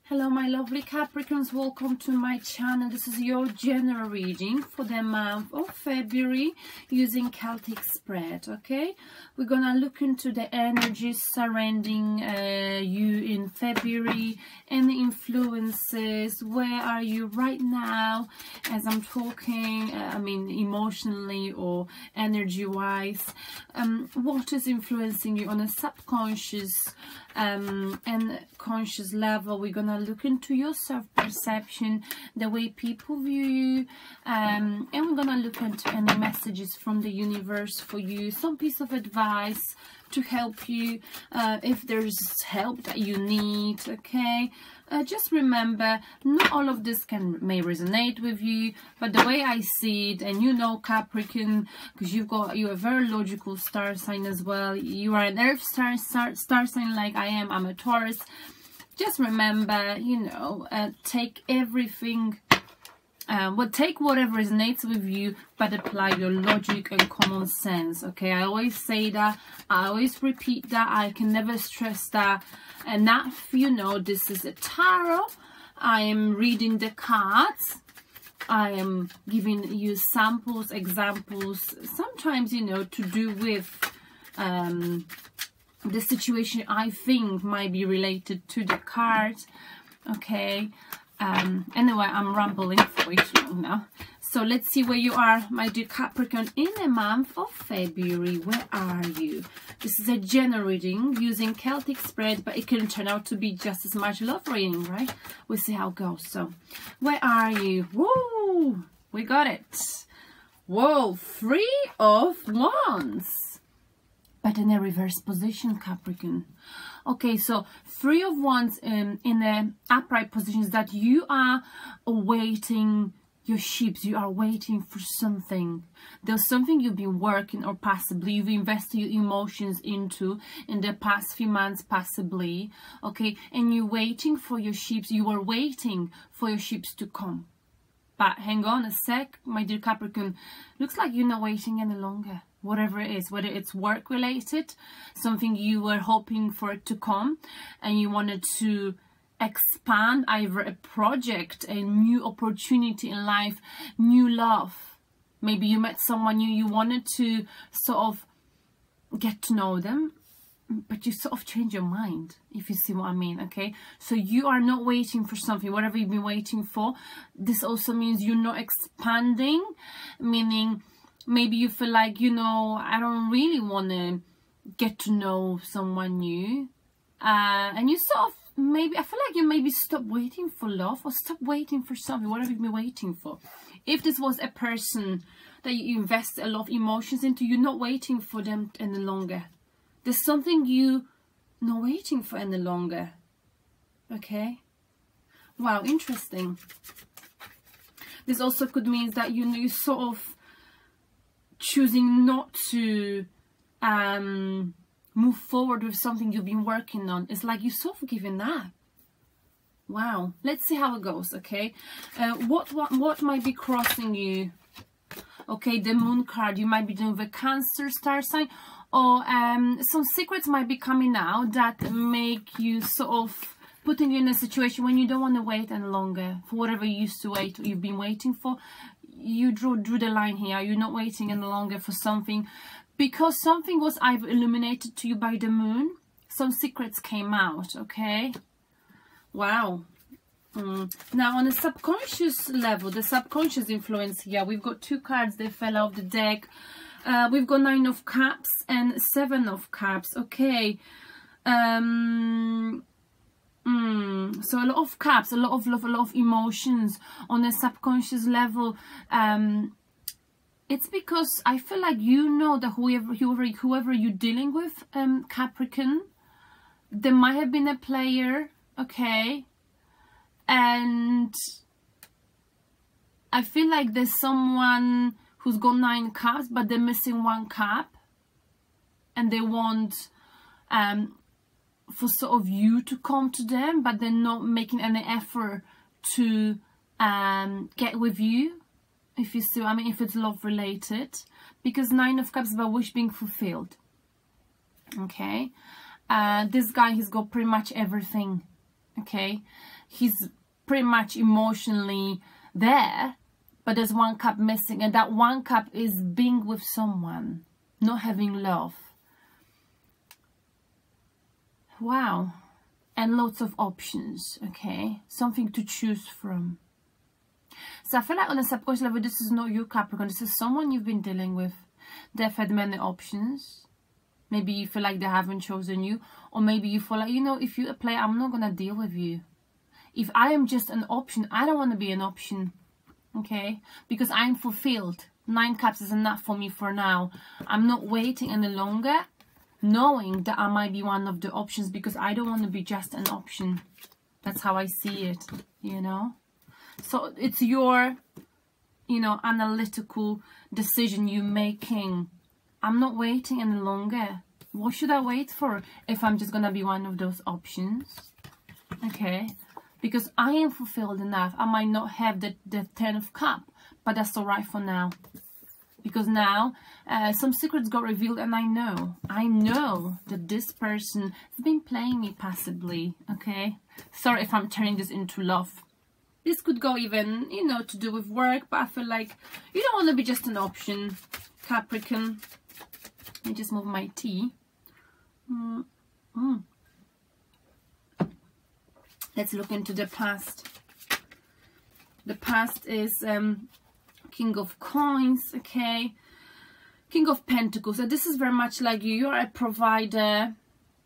Hello my lovely Capricorns, welcome to my channel. This is your general reading for the month of February using Celtic spread. Okay, we're gonna look into the energies surrounding you in February and the influences. Where are you right now as I'm talking, I mean emotionally or energy wise? What is influencing you on a subconscious and conscious level? We're gonna look into your self-perception, the way people view you, and we're gonna look into any messages from the universe for you, some piece of advice to help you if there's help that you need. Okay, just remember, not all of this may resonate with you, but the way I see it, and you know Capricorn, because you're a very logical star sign as well. You are an earth star sign like I am. I'm a Taurus. Just remember, you know, take everything, take whatever resonates with you, but apply your logic and common sense. Okay, I always say that, I always repeat that, I can never stress that enough. You know, this is a tarot. I am reading the cards. I am giving you samples, examples, sometimes, you know, to do with the situation I think might be related to the card. Okay, anyway, I'm rambling for way too long now. So let's see where you are, my dear Capricorn, in the month of February. Where are you? This is a general reading using Celtic spread, but it can turn out to be just as much love reading, right? We'll see how it goes. So where are you? Woo, we got it. Whoa, 3 of Wands, but in a reverse position, Capricorn. Okay, so 3 of Wands in the upright positions, that you are awaiting your ships. You are waiting for something. There's something you've been working, or possibly you've invested your emotions into in the past few months, possibly. Okay, and you're waiting for your ships. You are waiting for your ships to come. But hang on a sec, my dear Capricorn. Looks like you're not waiting any longer. Whatever it is, whether it's work related, something you were hoping for it to come, and you wanted to expand either a project, a new opportunity in life, new love. Maybe you met someone new, you wanted to sort of get to know them, but you sort of change your mind, if you see what I mean. Okay, so you are not waiting for something, whatever you've been waiting for. This also means you're not expanding, meaning maybe you feel like, you know, I don't really want to get to know someone new, and you sort of, maybe, I feel like you maybe stop waiting for love, or stop waiting for something, whatever you've been waiting for. If this was a person that you invest a lot of emotions into, you're not waiting for them any longer. There's something you're not waiting for any longer. Okay, wow, interesting. This also could mean that, you know, you sort of choosing not to move forward with something you've been working on. It's like you're sort of giving up. Wow, let's see how it goes. Okay, what might be crossing you? Okay, the Moon card. You might be doing the Cancer star sign, or some secrets might be coming out that make you sort of putting you in a situation when you don't want to wait any longer for whatever you used to wait, or you've been waiting for. You drew the line here. You're not waiting any longer for something, because something was either illuminated to you by the moon. Some secrets came out. Okay, wow. Now on a subconscious level, the subconscious influence here, we've got 2 cards. They fell out of the deck. We've got 9 of Cups and 7 of Cups. Okay, so a lot of cups, a lot of love, a lot of emotions on a subconscious level. It's because I feel like, you know, that whoever you're dealing with, Capricorn, there might have been a player. Okay, and I feel like there's someone who's got 9 cups, but they're missing 1 cup, and they want for sort of you to come to them, but they're not making any effort to get with you, if you see what I mean, if it's love related, because 9 of Cups is about wish being fulfilled. Okay, this guy, he's got pretty much everything. okay? He's pretty much emotionally there, but there's one cup missing, and that one cup is being with someone, not having love. Wow. And lots of options, okay? Something to choose from. So I feel like on a subconscious level, this is not you, Capricorn. This is someone you've been dealing with. They've had many options. Maybe you feel like they haven't chosen you. Or maybe you feel like, you know, if you apply, I'm not going to deal with you. If I am just an option, I don't want to be an option. Okay? Because I'm fulfilled. 9 cups is enough for me for now. I'm not waiting any longer, knowing that I might be one of the options, because I don't want to be just an option. That's how I see it, you know? So it's your, you know, analytical decision you're making. I'm not waiting any longer. What should I wait for if I'm just going to be one of those options? Okay? Because I am fulfilled enough. I might not have the 10 of cup, but that's all right for now. Because now some secrets got revealed, and I know that this person has been playing me passively, okay? Sorry if I'm turning this into love. This could go even, you know, to do with work, but I feel like you don't want to be just an option, Capricorn. Let me just move my tea. Let's look into the past. The past is King of Coins, okay? King of Pentacles. So this is very much like you. You're a provider,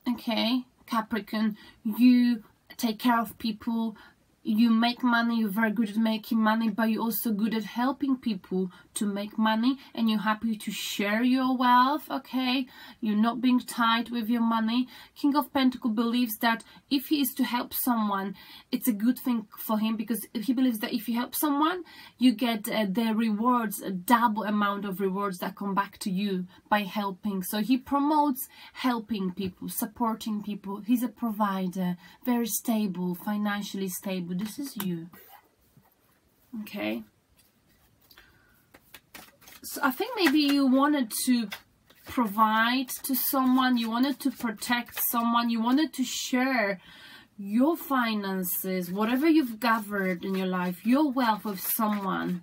okay? Capricorn, you take care of people. You make money, you're very good at making money, but you're also good at helping people to make money, and you're happy to share your wealth, okay? You're not being tied with your money. King of Pentacles believes that if he is to help someone, it's a good thing for him, because he believes that if you help someone, you get the rewards, a double amount of rewards that come back to you by helping. So he promotes helping people, supporting people. He's a provider, very stable, financially stable. This is you, okay? So I think maybe you wanted to provide to someone, you wanted to protect someone, you wanted to share your finances, whatever you've gathered in your life, your wealth with someone.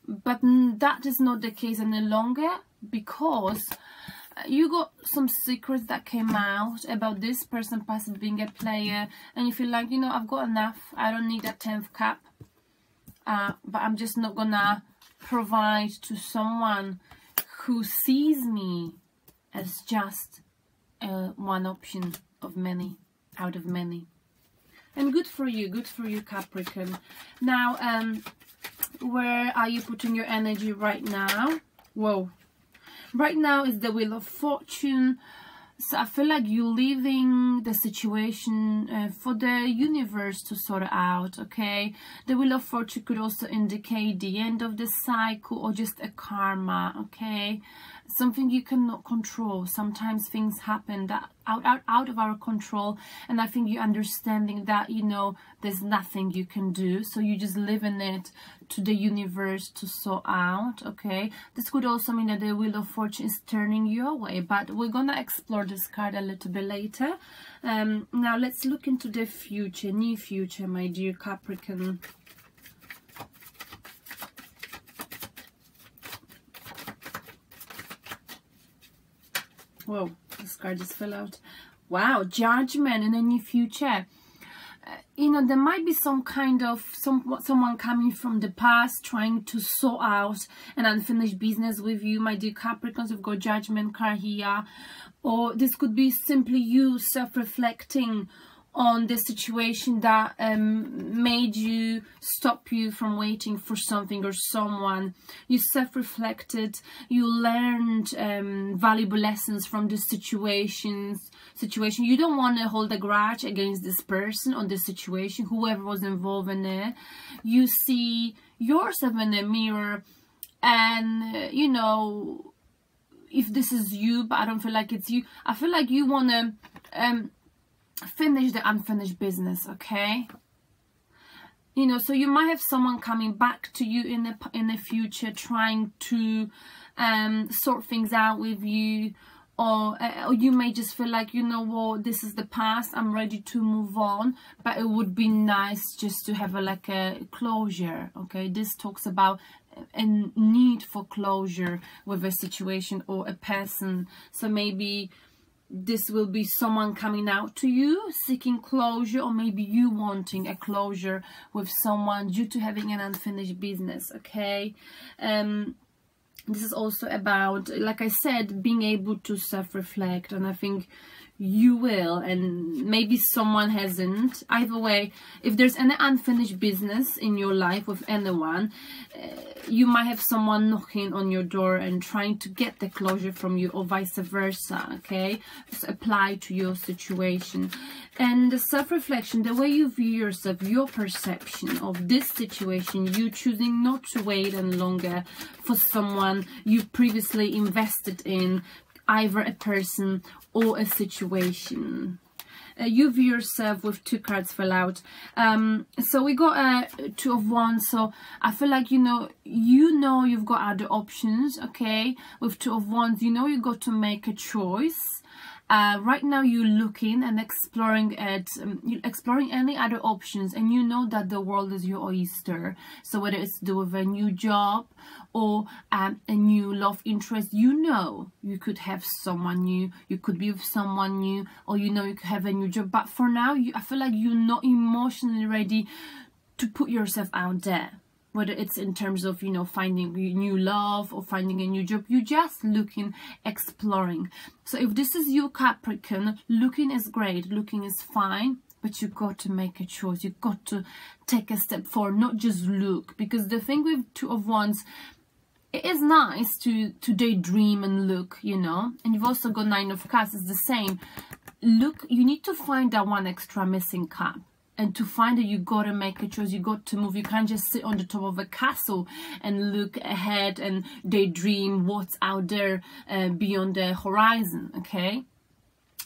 But that is not the case any longer, because you got some secrets that came out about this person possibly being a player, and you feel like, you know, I've got enough, I don't need that 10th cup, but I'm just not gonna provide to someone who sees me as just one option of many, out of many. And good for you, Capricorn. Now, where are you putting your energy right now? Whoa. Right now is the Wheel of Fortune. So I feel like you're leaving the situation for the universe to sort it out, okay? The Wheel of Fortune could also indicate the end of the cycle, or just a karma, okay? Something you cannot control. Sometimes things happen that out of our control, and I think you're understanding that, you know, there's nothing you can do, so you just live in it to the universe to sort out, okay? This could also mean that the Wheel of Fortune is turning your way, but we're gonna explore this card a little bit later. Now let's look into the future, near future, my dear Capricorn. Whoa, this card just fell out. Wow, Judgment in the near future. You know, there might be some kind of someone coming from the past trying to sort out an unfinished business with you, my dear Capricorns. We've got Judgment card here. Or this could be simply you self-reflecting on the situation that made you stop you from waiting for something or someone. You self-reflected, you learned valuable lessons from the situation. You don't want to hold a grudge against this person or this situation, whoever was involved in it. You see yourself in the mirror, and you know, if this is you, but I don't feel like it's you, I feel like you want to finish the unfinished business, okay? You know, so you might have someone coming back to you in the future trying to sort things out with you, or you may just feel like, you know what, this is the past, I'm ready to move on, but it would be nice just to have like a closure. Okay, this talks about a need for closure with a situation or a person. So maybe this will be someone coming out to you seeking closure, or maybe you wanting a closure with someone due to having an unfinished business. Okay, this is also about, like I said, being able to self-reflect, and I think you will, and maybe someone hasn't. Either way, if there's any unfinished business in your life with anyone, you might have someone knocking on your door and trying to get the closure from you, or vice versa. Okay, just apply to your situation. And the self-reflection, the way you view yourself, your perception of this situation, you choosing not to wait any longer for someone you previously invested in, either a person or a situation. You view yourself with 2 cards fell out. So we got a 2 of Wands. So I feel like, you know you've got other options. Okay, with 2 of Wands, you know you got to make a choice. Right now you're looking and exploring any other options, and you know that the world is your oyster. So whether it's to do with a new job or a new love interest, you know you could have someone new, you could be with someone new, or you know you could have a new job. But for now, I feel like you're not emotionally ready to put yourself out there. Whether it's in terms of, you know, finding new love or finding a new job, you're just looking, exploring. So if this is you, Capricorn, looking is great, looking is fine, but you got to make a choice. You got to take a step forward, not just look. Because the thing with 2 of Wands, it is nice to daydream and look, you know. And you've also got 9 of Cups, it's the same. Look, you need to find that one extra missing cup. And to find it, you got to make a choice. You got to move. You can't just sit on the top of a castle and look ahead and daydream what's out there beyond the horizon. Okay,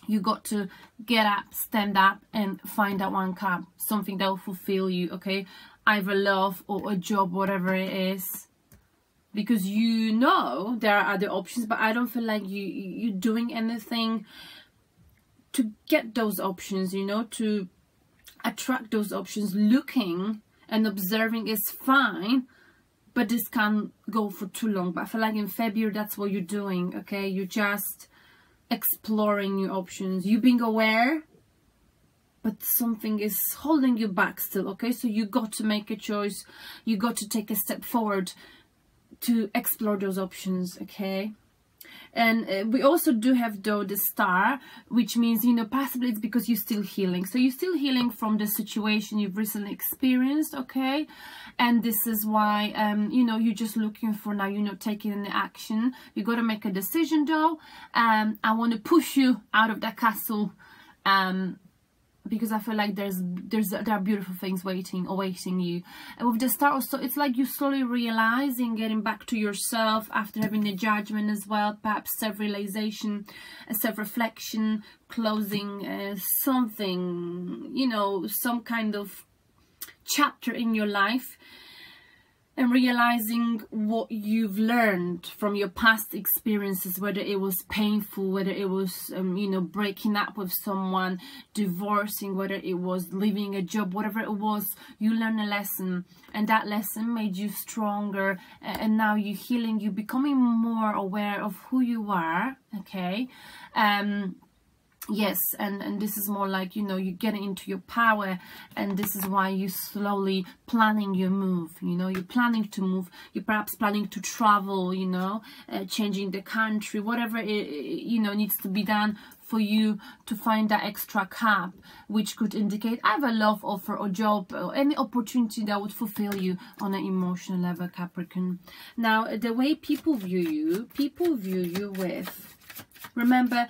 you got to get up, stand up, and find that one cup, something that will fulfill you. Okay, either love or a job, whatever it is. Because you know there are other options, but I don't feel like you're doing anything to get those options. You know, to attract those options. Looking and observing is fine, but this can't go for too long. But I feel like in February, that's what you're doing. Okay, you're just exploring new options. You being aware, but something is holding you back still. Okay, so you got to make a choice. You got to take a step forward to explore those options. Okay. And we also do have, though, the Star, which means, you know, possibly it's because you're still healing. So you're still healing from the situation you've recently experienced, okay? And this is why, you know, you're just looking for now, you're not taking any action. You got to make a decision, though. I want to push you out of that castle, because I feel like there are beautiful things awaiting you. And with the Star also, it's like you slowly realizing, getting back to yourself after having a judgment as well, perhaps self-realization, self-reflection, closing something, you know, some kind of chapter in your life, and realizing what you've learned from your past experiences, whether it was painful, whether it was, you know, breaking up with someone, divorcing, whether it was leaving a job, whatever it was, you learned a lesson, and that lesson made you stronger, and now you're healing, you're becoming more aware of who you are, okay? Yes, and this is more like, you know, you're getting into your power, and this is why you're slowly planning your move. You know, you're planning to move, you're perhaps planning to travel, you know, changing the country, whatever it, you know, needs to be done for you to find that extra cup, which could indicate either love offer or job or any opportunity that would fulfill you on an emotional level, Capricorn. Now, the way people view you with, remember,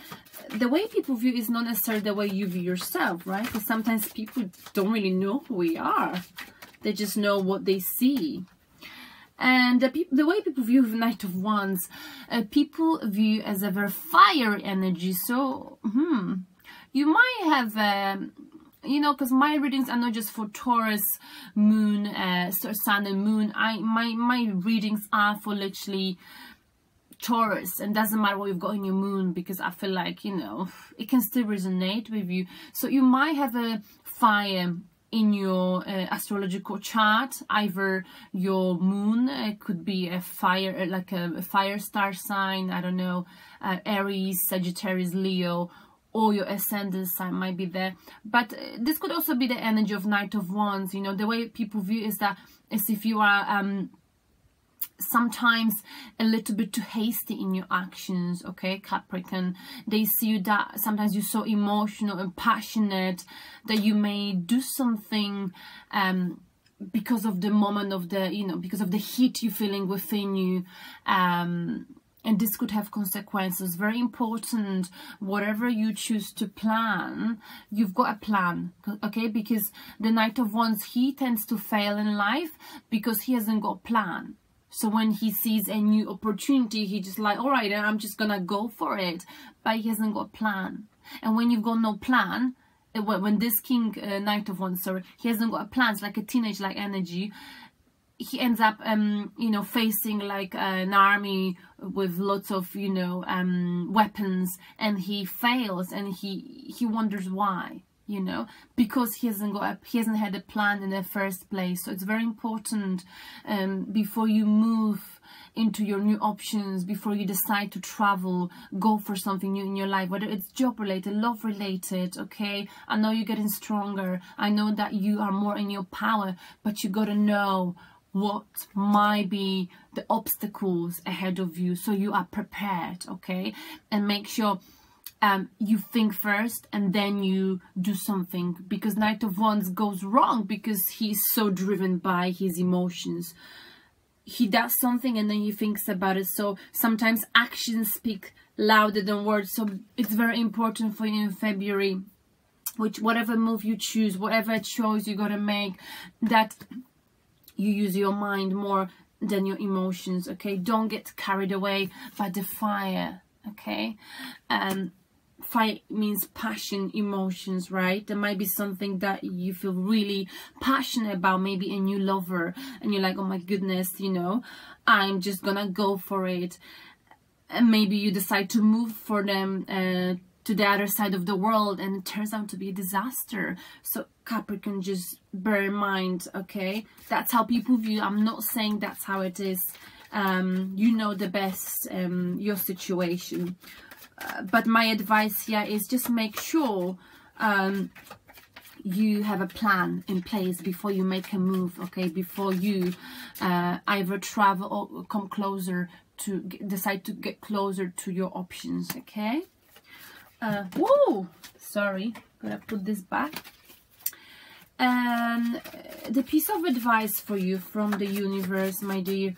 the way people view is not necessarily the way you view yourself, right? Because sometimes people don't really know who we are. They just know what they see. And the way people view the Knight of Wands, people view as a very fiery energy. So, you might have, you know, because my readings are not just for Taurus, Moon, Sun and Moon. My readings are for literally Taurus, and doesn't matter what you've got in your moon, because I feel like, you know, it can still resonate with you. So you might have a fire in your astrological chart, either your moon, it could be a fire, like a fire star sign, I don't know, Aries, Sagittarius, Leo, or your ascendant sign might be there. But this could also be the energy of Knight of Wands. You know, the way people view is that as if you are sometimes a little bit too hasty in your actions, okay, Capricorn. They see you that sometimes you're so emotional and passionate that you may do something because of the moment of the, you know, because of the heat you're feeling within you, and this could have consequences. Very important, whatever you choose to plan, you've got a plan, okay? Because the Knight of Wands, he tends to fail in life because he hasn't got a plan. So when he sees a new opportunity, he just like, all right, I'm just gonna go for it. But he hasn't got a plan. And when you've got no plan, when this King, Knight of Wands, sorry, he hasn't got a plan, it's like a teenage-like energy, he ends up, you know, facing like an army with lots of, you know, weapons, and he fails, and he wonders why. You know, because he hasn't had a plan in the first place. So it's very important before you move into your new options, before you decide to travel, go for something new in your life, whether it's job related, love related, okay? I know you're getting stronger, I know that you are more in your power, but you gotta know what might be the obstacles ahead of you, so you are prepared, okay? And make sure you think first and then you do something, because Knight of Wands goes wrong because he's so driven by his emotions. He does something and then he thinks about it. So sometimes actions speak louder than words. So it's very important for you in February, whatever move you choose, whatever choice you gotta make, that you use your mind more than your emotions, okay? Don't get carried away by the fire, okay? Fire means passion, emotions, right? There might be something that you feel really passionate about, maybe a new lover, and you're like, oh my goodness, you know, I'm just gonna go for it. And maybe you decide to move for them to the other side of the world, and it turns out to be a disaster. So Capricorn, just bear in mind, okay? That's how people view. I'm not saying that's how it is. You know the best your situation. But my advice here is just make sure you have a plan in place before you make a move, okay? Before you either travel or come closer to, decide to get closer to your options, okay? Whoa, sorry, gotta put this back. And the piece of advice for you from the universe, my dear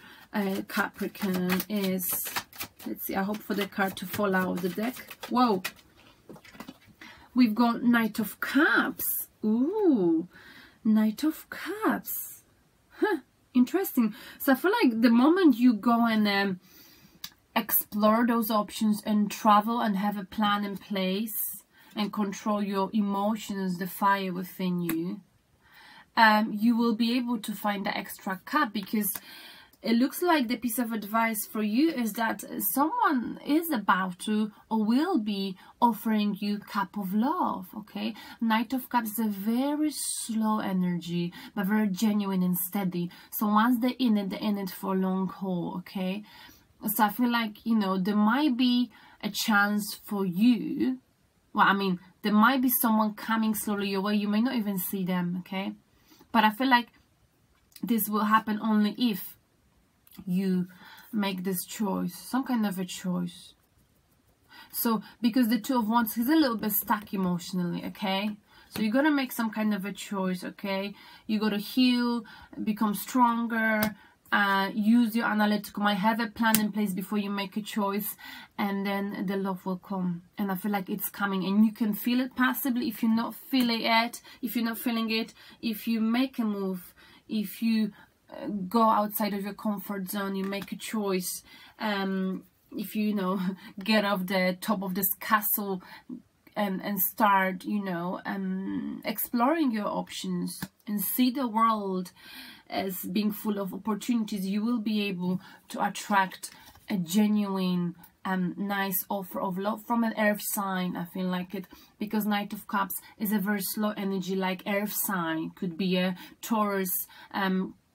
Capricorn, is... Let's see, I hope for the card to fall out of the deck. Whoa. We've got Knight of Cups. Ooh, Knight of Cups. Huh, interesting. So I feel like the moment you go and explore those options and travel and have a plan in place and control your emotions, the fire within you, you will be able to find the extra cup, because it looks like the piece of advice for you is that someone is about to or will be offering you cup of love, okay? Knight of Cups is a very slow energy, but very genuine and steady. So once they're in it for a long haul, okay? So I feel like, you know, there might be a chance for you. Well, I mean, there might be someone coming slowly your way. You may not even see them, okay? But I feel like this will happen only if you make this choice, some kind of a choice. So because the Two of Wands, he's a little bit stuck emotionally, okay? So you gotta make some kind of a choice, okay? You gotta heal, become stronger, use your analytical mind, have a plan in place before you make a choice, and then the love will come. And I feel like it's coming, and you can feel it possibly. If you're not feeling it, if you make a move, if you go outside of your comfort zone, you make a choice, if you know, get off the top of this castle and start, you know, exploring your options and see the world as being full of opportunities, you will be able to attract a genuine nice offer of love from an earth sign. I feel like it, because Knight of Cups is a very slow energy, like earth sign. Could be a Taurus,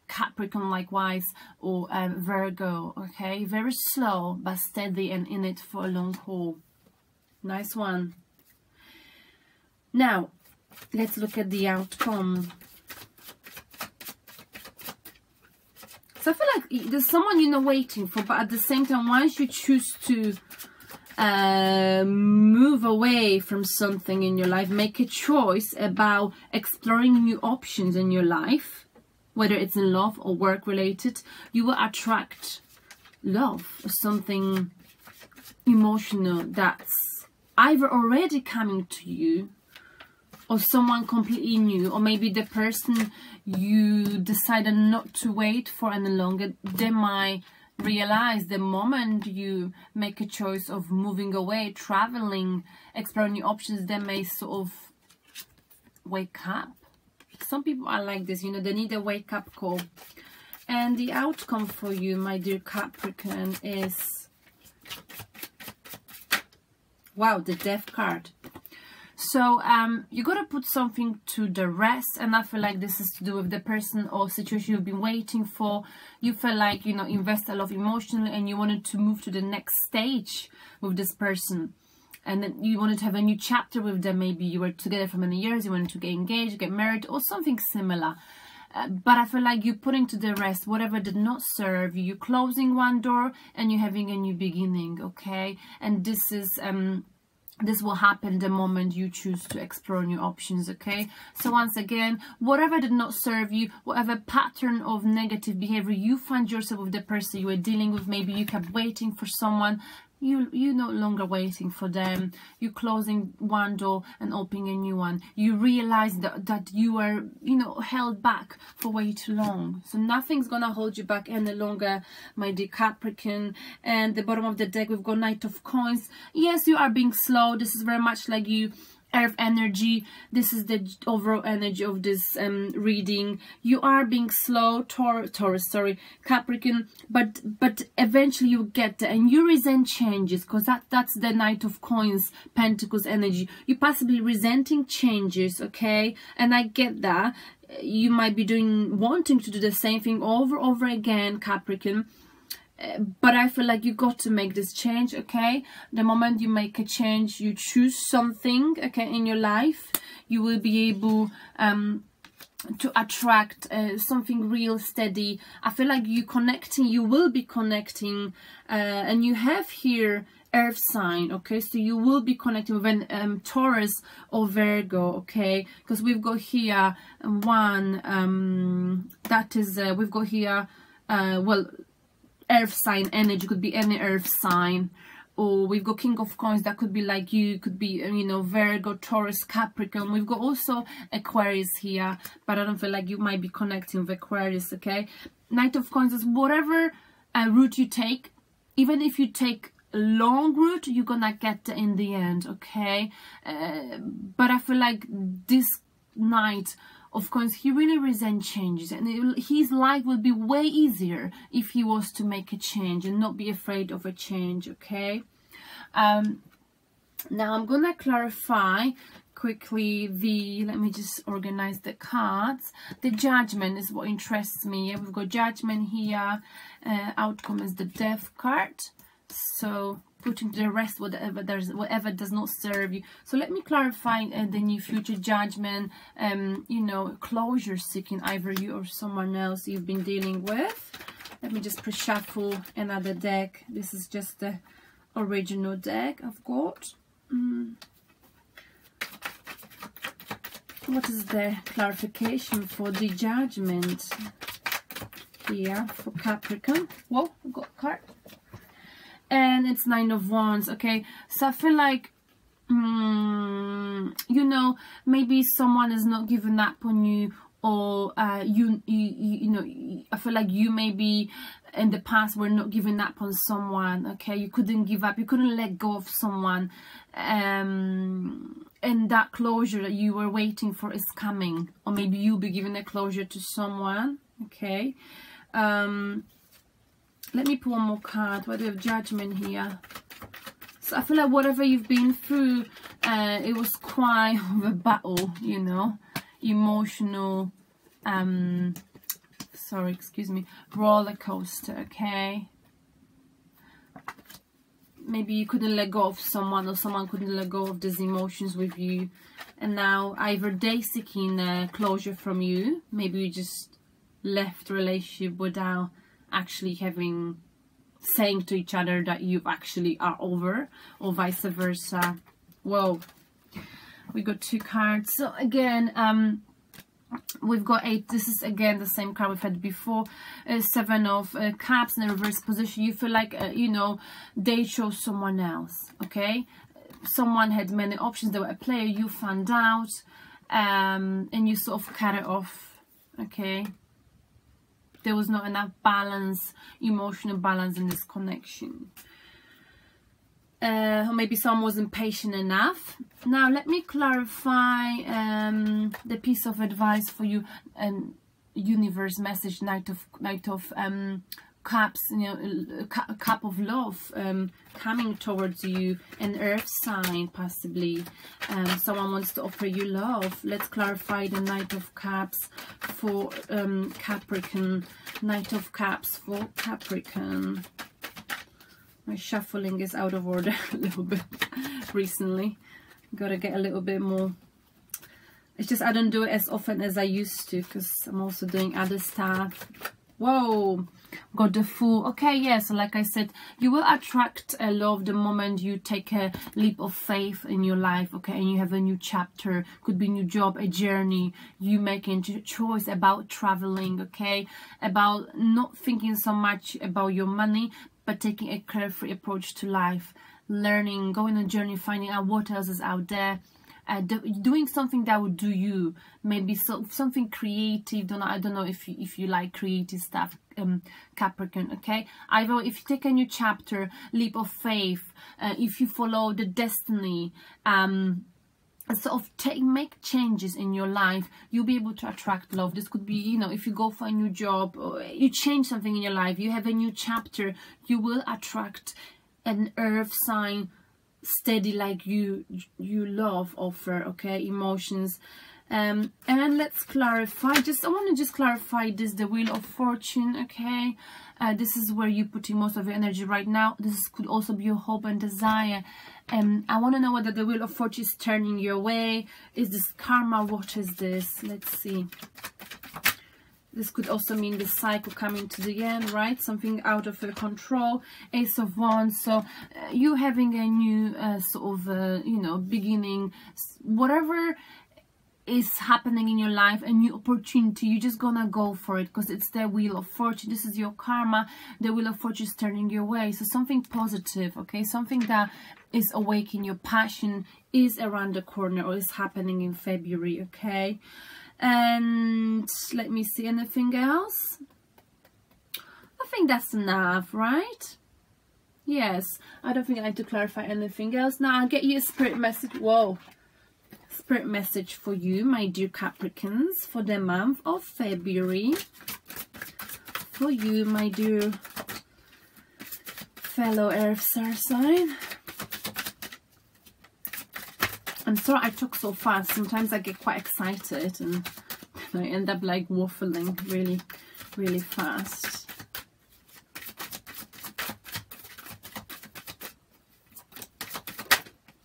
Capricorn likewise, or Virgo. Okay, very slow but steady and in it for a long haul. Nice one. Now let's look at the outcome. So I feel like there's someone, you know, waiting for, but at the same time, once you choose to move away from something in your life, make a choice about exploring new options in your life, whether it's in love or work related, you will attract love or something emotional that's either already coming to you, or someone completely new, or maybe the person you decided not to wait for any longer, they might realize the moment you make a choice of moving away, traveling, exploring new options, they may sort of wake up. Some people are like this, you know, they need a wake-up call. And the outcome for you, my dear Capricorn, is, wow, the Death card. So you got to put something to the rest, and I feel like this is to do with the person or situation you've been waiting for. You feel like, you know, invest a lot emotionally and you wanted to move to the next stage with this person, and then you wanted to have a new chapter with them. Maybe you were together for many years, you wanted to get engaged, get married, or something similar. But I feel like you're putting to the rest whatever did not serve you. You're closing one door and you're having a new beginning, okay? And this is this will happen the moment you choose to explore new options, okay? So once again, whatever did not serve you, whatever pattern of negative behavior you find yourself with the person you were dealing with, maybe you kept waiting for someone, you're no longer waiting for them. You're closing one door and opening a new one. You realize that you were, you know, held back for way too long. So nothing's gonna hold you back any longer, my dear Capricorn. And the bottom of the deck, we've got Knight of Coins. Yes, you are being slow. This is very much like you, earth energy. This is the overall energy of this reading. You are being slow, Taurus, sorry, Capricorn, but eventually you get there, and you resent changes, because that's the Knight of Coins, Pentacles energy. You possibly resenting changes, okay? And I get that. You might be wanting to do the same thing over again, Capricorn. But I feel like you got to make this change, okay? The moment you make a change, you choose something, okay, in your life, you will be able to attract something real steady. I feel like you will be connecting, and you have here earth sign, okay? So you will be connecting with an Taurus or Virgo, okay? Because we've got here one, that is, we've got here, well, earth sign energy, could be any earth sign. Or we've got King of Coins, that could be like you, could be, you know, Virgo, Taurus, Capricorn. We've got also Aquarius here, but I don't feel like you might be connecting with Aquarius, okay? Knight of Coins is whatever route you take, even if you take a long route, you're gonna get there in the end, okay? But I feel like this Knight of Coins, he really resents changes, and his life will be way easier if he was to make a change and not be afraid of a change, okay? Now I'm gonna clarify quickly let me just organize the cards. The Judgment is what interests me. Yeah, we've got Judgment here. Outcome is the Death card. So putting to the rest whatever does not serve you. So let me clarify the new future, Judgment, you know, closure seeking, either you or someone else you've been dealing with. Let me just pre-shuffle another deck. This is just the original deck I've got. What is the clarification for the Judgment here for Capricorn? Whoa, I've got a card. And it's Nine of Wands, okay? So I feel like, you know, maybe someone is not giving up on you, or you know, I feel like you maybe in the past were not giving up on someone, okay? You couldn't give up, you couldn't let go of someone, and that closure that you were waiting for is coming, or maybe you'll be giving a closure to someone, okay? Let me pull one more card. What do we have? Judgment here. So I feel like whatever you've been through, it was quite of a battle, you know, emotional, sorry, excuse me, roller coaster, okay? Maybe you couldn't let go of someone, or someone couldn't let go of these emotions with you, and now either they seeking closure from you, maybe you just left the relationship without actually saying to each other that you actually are over, or vice versa. Whoa, we got 2 cards. So again, we've got 8. This is again the same card we've had before. 7 of Cups in the reverse position. You feel like you know, they chose someone else, okay? Someone had many options. They were a player, you found out, and you sort of cut it off, okay? There was not enough balance, emotional balance in this connection. Or maybe someone wasn't patient enough. Now let me clarify the piece of advice for you, and universe message, Knight of Cups, you know, cup of love coming towards you, an earth sign possibly. Someone wants to offer you love. Let's clarify the Knight of Cups for Capricorn. Knight of Cups for Capricorn. My shuffling is out of order a little bit recently. Gotta get a little bit more. It's just I don't do it as often as I used to, because I'm also doing other stuff. Whoa, got the Fool. Okay, yeah, so like I said, you will attract love the moment you take a leap of faith in your life, okay, and you have a new chapter. Could be a new job, a journey, you making a choice about traveling, okay, about not thinking so much about your money, but taking a carefree approach to life, learning, going on a journey, finding out what else is out there. Doing something that would do you, maybe something creative. I don't know if you like creative stuff, Capricorn, okay? Either if you take a new chapter, leap of faith, if you follow the destiny, sort of make changes in your life, you'll be able to attract love. This could be, you know, if you go for a new job, or you change something in your life, you have a new chapter, you will attract an earth sign, steady like you love offer, okay, emotions. And let's clarify, I want to just clarify this, the Wheel of Fortune, okay? This is where you're putting most of your energy right now. This could also be your hope and desire. I want to know whether the Wheel of Fortune is turning your way. Is this karma? What is this? Let's see. This could also mean the cycle coming to the end, right? Something out of your control. Ace of Wands. So you having a new sort of, you know, beginning. Whatever is happening in your life, a new opportunity, you're just gonna go for it, because it's the Wheel of Fortune. This is your karma. The Wheel of Fortune is turning your way. So something positive, okay? Something that is awakening. Your passion is around the corner, or is happening in February, okay? And let me see, anything else? I think that's enough, right? Yes, I don't think I need to clarify anything else. Now I'll get you a spirit message. Whoa, spirit message for you, my dear Capricorns, for the month of February. For you, my dear fellow Earth star sign. I'm sorry I talk so fast. Sometimes I get quite excited and I end up like waffling really, really fast.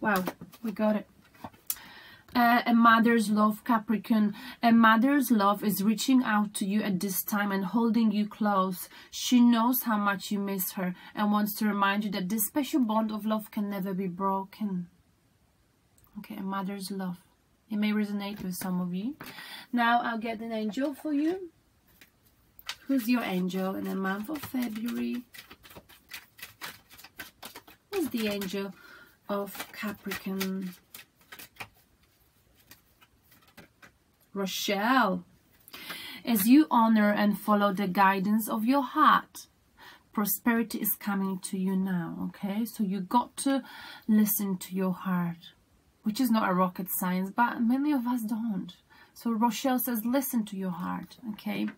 Wow, we got it. A mother's love, Capricorn. A mother's love is reaching out to you at this time and holding you close. She knows how much you miss her and wants to remind you that this special bond of love can never be broken. Okay, a mother's love. It may resonate with some of you. Now I'll get an angel for you. Who's your angel in the month of February? Who's the angel of Capricorn? Rochelle. As you honor and follow the guidance of your heart, prosperity is coming to you now, okay? So you got to listen to your heart, which is not a rocket science, but many of us don't. So Rochelle says, listen to your heart, okay?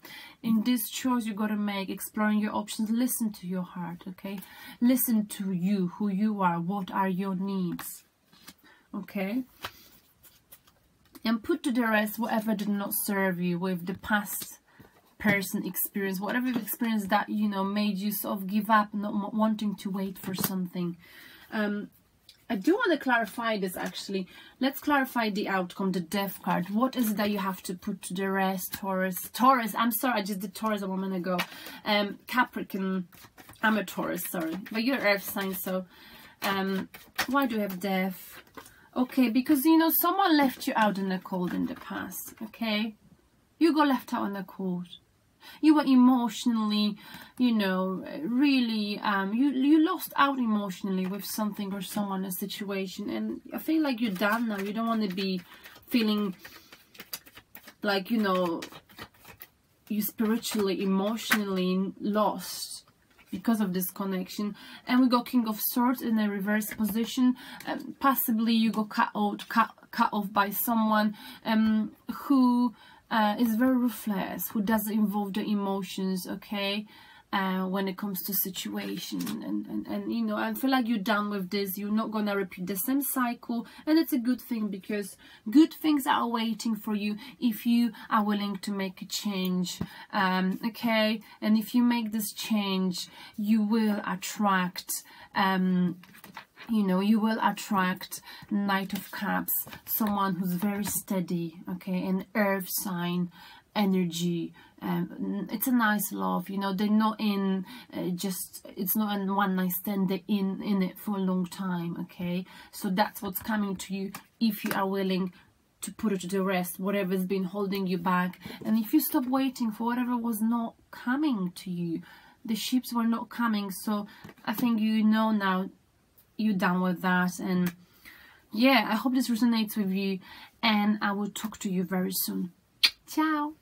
In this choice you got to make, exploring your options, listen to your heart, okay? Listen to you, who you are, what are your needs, okay? And put to the rest whatever did not serve you with the past person experience, whatever experience that, you know, made you sort of give up, not wanting to wait for something. I do want to clarify this actually. Let's clarify the outcome, the Death card. What is it that you have to put to the rest, Taurus? Taurus, I'm sorry, I just did Taurus a moment ago. Capricorn, I'm a Taurus, sorry. But you're Earth sign, so why do we have Death? Okay, because, you know, someone left you out in the cold in the past, okay? You got left out in the cold. You were emotionally, you know, really, you lost out emotionally with something or someone, a situation. And I feel like you're done now. You don't want to be feeling like, you know, you spiritually, emotionally lost because of this connection. And we got King of Swords in a reverse position. Possibly you got cut off by someone who is very ruthless, who doesn't involve the emotions, okay, when it comes to situation. And you know, I feel like you're done with this. You're not gonna repeat the same cycle, and it's a good thing, because good things are waiting for you if you are willing to make a change, okay? And if you make this change, you will attract you know, you will attract Knight of Cups, someone who's very steady, okay, an earth sign energy. It's a nice love, you know, they're not in it's not a one night stand, they're in it for a long time, okay? So that's what's coming to you if you are willing to put it to the rest, whatever's been holding you back. And if you stop waiting for whatever was not coming to you, the ships were not coming, so I think you know now you're done with that. And yeah, I hope this resonates with you, and I will talk to you very soon. Ciao.